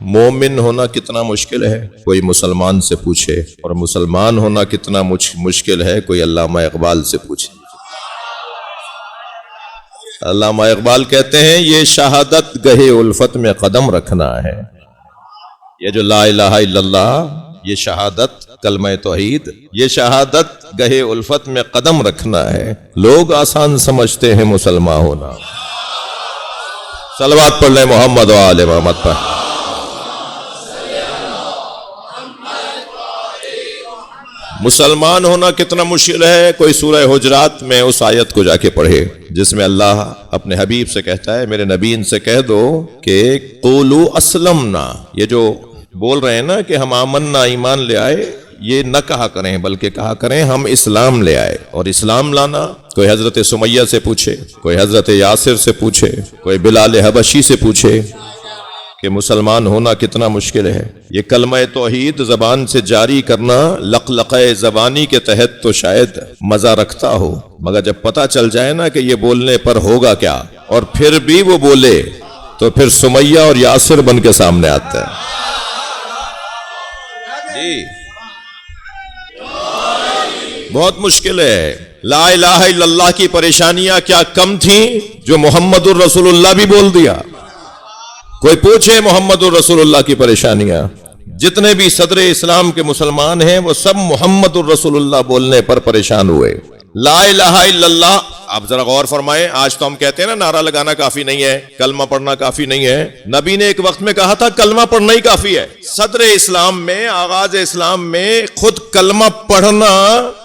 مومن ہونا کتنا مشکل ہے کوئی مسلمان سے پوچھے، اور مسلمان ہونا کتنا مشکل ہے کوئی علامہ اقبال سے پوچھے۔ علامہ اقبال کہتے ہیں یہ شہادت گہے الفت میں قدم رکھنا ہے، یہ جو لا الہ الا اللہ، یہ شہادت کلمہ توحید، یہ شہادت گہے الفت میں قدم رکھنا ہے۔ لوگ آسان سمجھتے ہیں مسلمان ہونا۔ صلوات پڑھ لیں محمد و آل محمد پر۔ مسلمان ہونا کتنا مشکل ہے، کوئی سورہ حجرات میں اس آیت کو جا کے پڑھے جس میں اللہ اپنے حبیب سے کہتا ہے میرے نبی ان سے کہہ دو کہ قولوا اسلمنا، یہ جو بول رہے ہیں نا کہ ہم آمنا ایمان لے آئے، یہ نہ کہا کریں بلکہ کہا کریں ہم اسلام لے آئے۔ اور اسلام لانا کوئی حضرت سمیہ سے پوچھے، کوئی حضرت یاسر سے پوچھے، کوئی بلال حبشی سے پوچھے کہ مسلمان ہونا کتنا مشکل ہے۔ یہ کلمہ توحید زبان سے جاری کرنا لقلقہ زبانی کے تحت تو شاید مزہ رکھتا ہو، مگر جب پتہ چل جائے نا کہ یہ بولنے پر ہوگا کیا، اور پھر بھی وہ بولے تو پھر سمیہ اور یاسر بن کے سامنے آتا ہے۔ جی بہت مشکل ہے۔ لا الہ الا اللہ کی پریشانیاں کیا کم تھیں جو محمد الرسول اللہ بھی بول دیا۔ کوئی پوچھے محمد الرسول اللہ کی پریشانیاں، جتنے بھی صدر اسلام کے مسلمان ہیں وہ سب محمد الرسول اللہ بولنے پر پریشان ہوئے۔ لا الہ الا اللہ، آپ ذرا غور فرمائیں، آج تو ہم کہتے ہیں نا نعرہ لگانا کافی نہیں ہے، کلمہ پڑھنا کافی نہیں ہے۔ نبی نے ایک وقت میں کہا تھا کلمہ پڑھنا ہی کافی ہے۔ صدر اسلام میں، آغاز اسلام میں خود کلمہ پڑھنا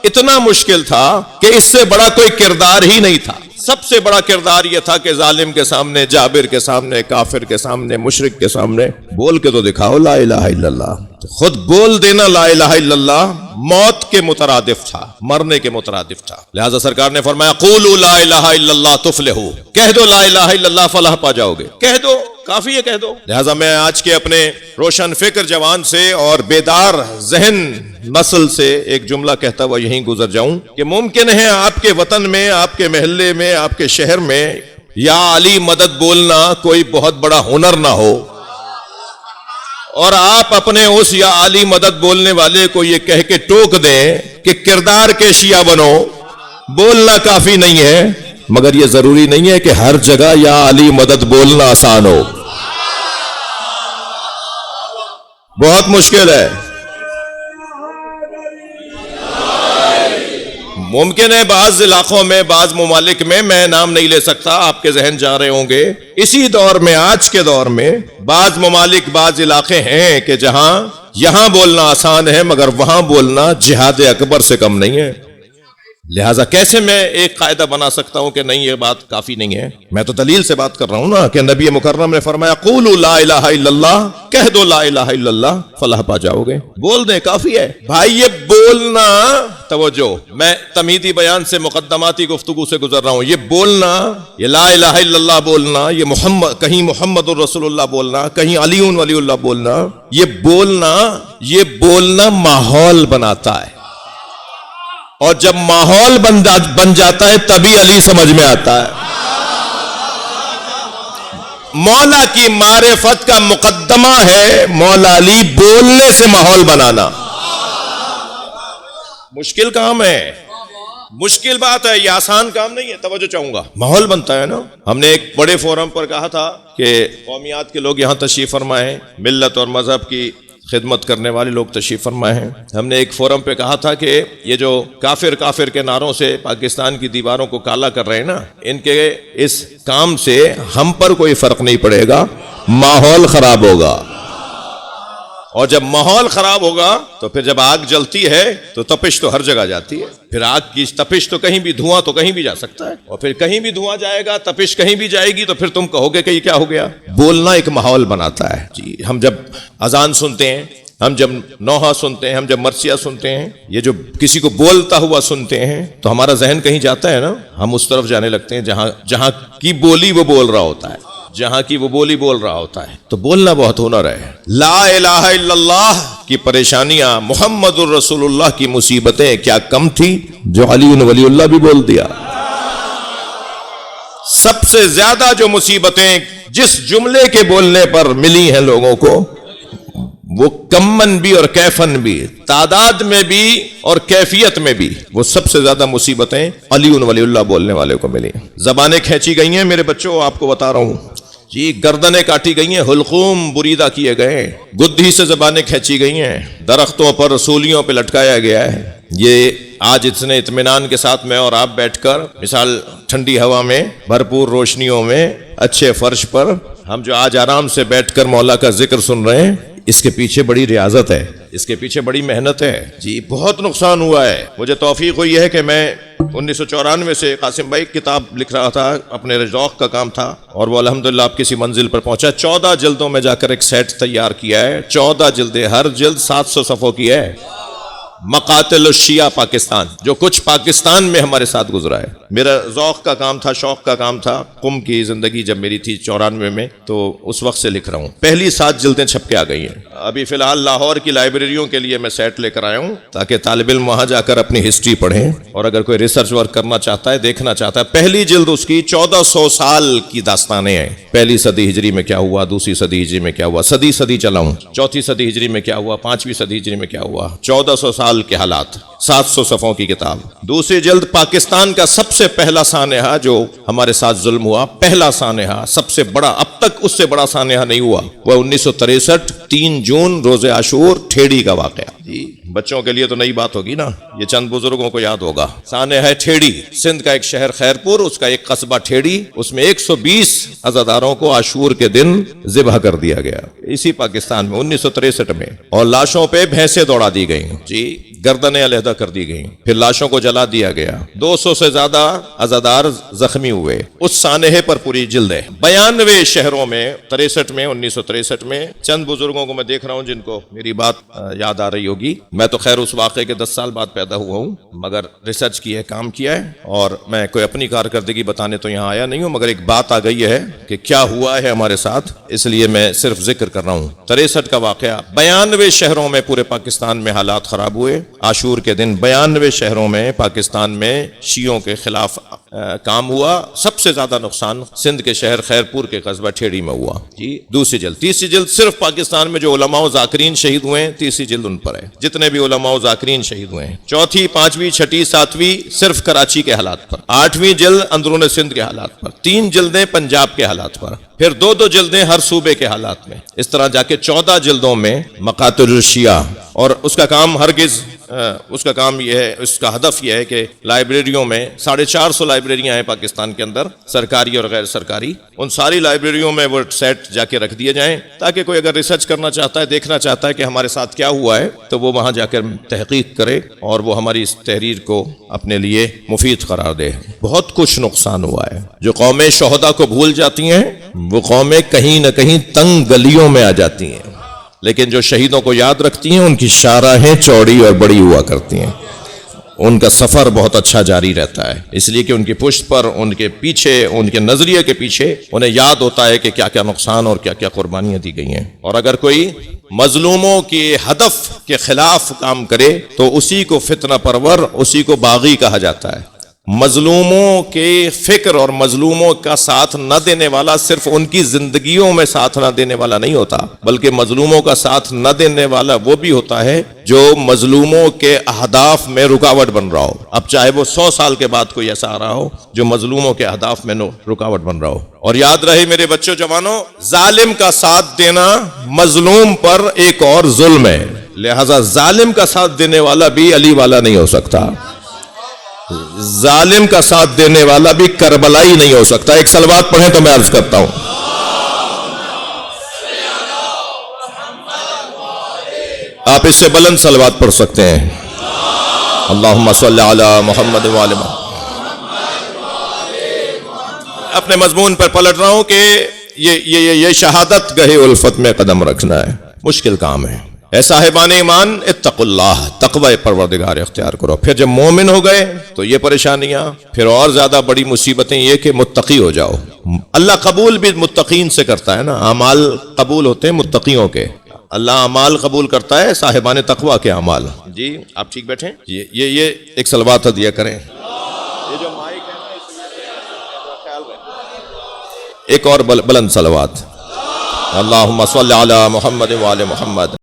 اتنا مشکل تھا کہ اس سے بڑا کوئی کردار ہی نہیں تھا۔ سب سے بڑا کردار یہ تھا کہ ظالم کے سامنے، جابر کے سامنے، کافر کے سامنے، مشرک کے سامنے بول کے تو دکھاؤ لا الہ الا اللہ۔ تو خود بول دینا لا الہ الا اللہ موت کے مترادف تھا، مرنے کے مترادف تھا۔ لہذا سرکار نے فرمایا قولوا لا الہ الا اللہ تفلحوا، کہہ دو لا الہ الا اللہ فلاح پا جاؤ گے، کہہ دو، کافی ہے کہہ دو۔ لہذا میں آج کے اپنے روشن فکر جوان سے اور بیدار ذہن نسل سے ایک جملہ کہتا ہوا یہیں گزر جاؤں کہ ممکن ہے آپ کے وطن میں، آپ کے محلے میں، آپ کے شہر میں یا علی مدد بولنا کوئی بہت بڑا ہنر نہ ہو، اور آپ اپنے اس یا علی مدد بولنے والے کو یہ کہہ کے ٹوک دیں کہ کردار کے شیعہ بنو، بولنا کافی نہیں ہے، مگر یہ ضروری نہیں ہے کہ ہر جگہ یا علی مدد بولنا آسان ہو، بہت مشکل ہے۔ ممکن ہے بعض علاقوں میں، بعض ممالک میں نام نہیں لے سکتا، آپ کے ذہن جا رہے ہوں گے، اسی دور میں، آج کے دور میں بعض ممالک، بعض علاقے ہیں کہ جہاں یہاں بولنا آسان ہے مگر وہاں بولنا جہاد اکبر سے کم نہیں ہے۔ لہٰذا کیسے میں ایک قاعدہ بنا سکتا ہوں کہ نہیں یہ بات کافی نہیں ہے؟ میں تو دلیل سے بات کر رہا ہوں نا کہ نبی مکرم نے فرمایا قولوا لا الہ الا اللہ، کہہ دو لا الہ الا اللہ فلاح پا جاؤ گے، بول دیں کافی ہے۔ بھائی یہ بولنا، توجہ، میں تمہیدی بیان سے مقدماتی گفتگو سے گزر رہا ہوں، یہ بولنا، یہ لا الہ الا اللہ بولنا، یہ محمد، کہیں محمد الرسول اللہ بولنا، کہیں علی ولی اللہ بولنا، یہ بولنا ماحول بناتا ہے، اور جب ماحول بن جاتا ہے تبھی علی سمجھ میں آتا ہے۔ مولا کی معرفت کا مقدمہ ہے مولا علی بولنے سے ماحول بنانا۔ مشکل کام ہے، مشکل بات ہے، یہ آسان کام نہیں ہے۔ توجہ چاہوں گا، ماحول بنتا ہے نا۔ ہم نے ایک بڑے فورم پر کہا تھا کہ قومیات کے لوگ یہاں تشریف فرمائے ہیں، ملت اور مذہب کی خدمت کرنے والے لوگ تشریف فرمائے ہیں۔ ہم نے ایک فورم پہ کہا تھا کہ یہ جو کافر کے نعروں سے پاکستان کی دیواروں کو کالا کر رہے ہیں نا، ان کے اس کام سے ہم پر کوئی فرق نہیں پڑے گا، ماحول خراب ہوگا، اور جب ماحول خراب ہوگا تو پھر جب آگ جلتی ہے تو تپش تو ہر جگہ جاتی ہے، پھر آگ کی تپش تو کہیں بھی، دھواں تو کہیں بھی جا سکتا ہے، اور پھر کہیں بھی دھواں جائے گا، تپش کہیں بھی جائے گی تو پھر تم کہو گے کہ یہ کیا ہو گیا۔ بولنا ایک ماحول بناتا ہے۔ جی ہم جب اذان سنتے ہیں، ہم جب نوحہ سنتے ہیں، ہم جب مرثیہ سنتے ہیں، یہ جو کسی کو بولتا ہوا سنتے ہیں تو ہمارا ذہن کہیں جاتا ہے نا، ہم اس طرف جانے لگتے ہیں جہاں کی بولی وہ بول رہا ہوتا ہے، جہاں کی وہ بولی بول رہا ہوتا ہے۔ تو بولنا بہت ہنر ہے۔ لا الہ الا اللہ کی پریشانیاں، محمد الرسول اللہ کی مصیبتیں کیا کم تھی جو علی ولی اللہ بھی بول دیا۔ سب سے زیادہ جو مصیبتیں جس جملے کے بولنے پر ملی ہیں لوگوں کو وہ کمن بھی اور کیفن بھی، تعداد میں بھی اور کیفیت میں بھی، وہ سب سے زیادہ مصیبتیں علی ولی اللہ بولنے والے کو ملی۔ زبانیں کھینچی گئی ہیں میرے بچوں، آپ کو بتا رہا ہوں جی، گردنیں کاٹی گئی ہیں، حلقوم بریدہ کیے گئے، گدھی سے زبانیں کھینچی گئی ہیں، درختوں پر رسولیوں پہ لٹکایا گیا ہے۔ یہ آج اتنے اطمینان کے ساتھ میں اور آپ بیٹھ کر، مثال ٹھنڈی ہوا میں، بھرپور روشنیوں میں، اچھے فرش پر ہم جو آج آرام سے بیٹھ کر مولا کا ذکر سن رہے ہیں، اس کے پیچھے بڑی ریاضت ہے، اس کے پیچھے بڑی محنت ہے جی۔ بہت نقصان ہوا ہے، مجھے توفیق ہوئی ہے کہ میں 1994 سے قاسم بھائی کتاب لکھ رہا تھا، اپنے ذوق کا کام تھا، اور وہ الحمدللہ آپ کسی منزل پر پہنچا۔ 14 جلدوں میں جا کر ایک سیٹ تیار کیا ہے، 14 جلدیں، ہر جلد 700 صفحوں کی ہے۔ مقاتل الشیعہ پاکستان، جو کچھ پاکستان میں ہمارے ساتھ گزرا ہے، میرا ذوق کا کام تھا، شوق کا کام تھا۔ قم کی زندگی جب میری تھی 94 میں، تو اس وقت سے لکھ رہا ہوں۔ پہلی 7 جلدیں چھپ کے آ گئی ہیں۔ ابھی فی الحال لاہور کی لائبریریوں کے لیے میں سیٹ لے کر آیا ہوں، تاکہ طالب علم وہاں جا کر اپنی ہسٹری پڑھیں، اور اگر کوئی ریسرچ ورک کرنا چاہتا ہے، دیکھنا چاہتا ہے، پہلی جلد اس کی 1400 سال کی داستانیں ہیں۔ پہلی صدی ہجری میں کیا ہوا، دوسری صدی ہجری میں کیا ہوا، صدی چلا ہوں، چوتھی صدی ہجری میں کیا ہوا، 5ویں صدی ہجری میں کیا ہوا، 1400 سال کے حالات، 700 صفحوں کی کتاب۔ دوسری جلد پاکستان کا سب سے پہلا سانحہ جو ہمارے ساتھ ظلم ہوا، پہلا سانحہ، سب سے بڑا، اب تک اس سے بڑا سانحہ نہیں ہوا، وہ 1963 3 جون روز عاشور، ٹھیڑی کا واقعہ۔ جی بچوں کے لیے تو نئی بات ہوگی نا، یہ چند بزرگوں کو یاد ہوگا۔ سانحہ ٹھیڑی، سندھ کا ایک شہر خیرپور، اس کا ایک قصبہ ٹھیڑی، اس میں 120 عزاداروں کو عاشور کے دن ذبح کر دیا گیا، اسی پاکستان میں 1963 میں، اور لاشوں پہ بھینسیں دوڑا دی گئیں جی، گردنیں علیحدہ کر دی گئیں، پھر لاشوں کو جلا دیا گیا، 200 سے زیادہ عزادار زخمی ہوئے۔ اس سانحے پر پوری جلد ہے۔ 92 شہروں میں، 63 میں، 1963 میں، چند بزرگوں کو میں دیکھ رہا ہوں جن کو میری بات یاد آ رہی ہوگی۔ میں تو خیر اس واقعے کے 10 سال بعد پیدا ہوا ہوں، مگر ریسرچ کی ہے، کام کیا ہے، اور میں کوئی اپنی کارکردگی بتانے تو یہاں آیا نہیں ہوں، مگر ایک بات آ گئی ہے کہ کیا ہوا ہے ہمارے ساتھ، اس لیے میں صرف ذکر کر رہا ہوں۔ 63 کا واقعہ، 92 شہروں میں پورے پاکستان میں حالات خراب ہوئے عاشور کے دن۔ 92 شہروں میں پاکستان میں شیعوں کے خلاف کام ہوا۔ سب سے زیادہ نقصان سندھ کے شہر خیرپور کے قصبہ ٹھیڑی میں ہوا جی۔ دوسری جلد، تیسری جلد صرف پاکستان میں جو علماء و ذاکرین شہید ہوئے ہیں، تیسری جلد ان پر ہے، جتنے بھی علماء و ذاکرین شہید ہوئے ہیں۔ چوتھی، 5ویں، 6ٹھی، 7ویں صرف کراچی کے حالات پر، 8ویں جلد اندرون سندھ کے حالات پر، 3 جلدیں پنجاب کے حالات پر، پھر 2 جلدیں ہر صوبے کے حالات میں، اس طرح جا کے 14 جلدوں میں مقاتل الشیعہ۔ اور اس کا کام ہرگز، اس کا کام یہ ہے، اس کا ہدف یہ ہے کہ لائبریریوں میں 450 لائبریریاں ہیں پاکستان کے اندر، سرکاری اور غیر سرکاری، ان ساری لائبریریوں میں وہ سیٹ جا کے رکھ دیے جائیں، تاکہ کوئی اگر ریسرچ کرنا چاہتا ہے، دیکھنا چاہتا ہے کہ ہمارے ساتھ کیا ہوا ہے، تو وہ وہاں جا کر تحقیق کرے اور وہ ہماری اس تحریر کو اپنے لیے مفید قرار دے۔ بہت کچھ نقصان ہوا ہے۔ جو قومیں شہداء کو بھول جاتی ہیں، وہ قومیں کہیں نہ کہیں تنگ گلیوں میں آ جاتی ہیں، لیکن جو شہیدوں کو یاد رکھتی ہیں، ان کی شاہراہیں چوڑی اور بڑی ہوا کرتی ہیں، ان کا سفر بہت اچھا جاری رہتا ہے، اس لیے کہ ان کی پشت پر، ان کے پیچھے، ان کے نظریے کے پیچھے انہیں یاد ہوتا ہے کہ کیا کیا نقصان اور کیا کیا قربانیاں دی گئی ہیں۔ اور اگر کوئی مظلوموں کے ہدف کے خلاف کام کرے تو اسی کو فتنہ پرور، اسی کو باغی کہا جاتا ہے۔ مظلوموں کے فکر اور مظلوموں کا ساتھ نہ دینے والا صرف ان کی زندگیوں میں ساتھ نہ دینے والا نہیں ہوتا، بلکہ مظلوموں کا ساتھ نہ دینے والا وہ بھی ہوتا ہے جو مظلوموں کے اہداف میں رکاوٹ بن رہا ہو، اب چاہے وہ 100 سال کے بعد کوئی ایسا آ رہا ہو جو مظلوموں کے اہداف میں رکاوٹ بن رہا ہو۔ اور یاد رہے میرے بچوں جوانوں، ظالم کا ساتھ دینا مظلوم پر ایک اور ظلم ہے، لہذا ظالم کا ساتھ دینے والا بھی علی والا نہیں ہو سکتا، ظالم کا ساتھ دینے والا بھی کربلائی نہیں ہو سکتا۔ ایک صلوات پڑھیں تو میں عرض کرتا ہوں، آپ اس سے بلند صلوات پڑھ سکتے ہیں، اللہم صلی علی محمد وآل محمد۔ اپنے مضمون پر پلٹ رہا ہوں کہ یہ شہادت گہے الفت میں قدم رکھنا ہے، مشکل کام ہے۔ اے صاحبان ایمان اتقوا اللہ، تقوی پروردگار اختیار کرو۔ پھر جب مومن ہو گئے تو یہ پریشانیاں، پھر اور زیادہ بڑی مصیبتیں یہ کہ متقی ہو جاؤ۔ اللہ قبول بھی متقین سے کرتا ہے نا، اعمال قبول ہوتے ہیں متقیوں کے، اللہ اعمال قبول کرتا ہے صاحبان تقوی کے اعمال۔ جی آپ ٹھیک بیٹھیں، یہ ایک صلوات ہدیہ کریں، یہ جو مائک ہے نا اس میں خیال رکھیں۔ ایک اور بلند صلوات، اللہم صلی علی محمد وآل محمد۔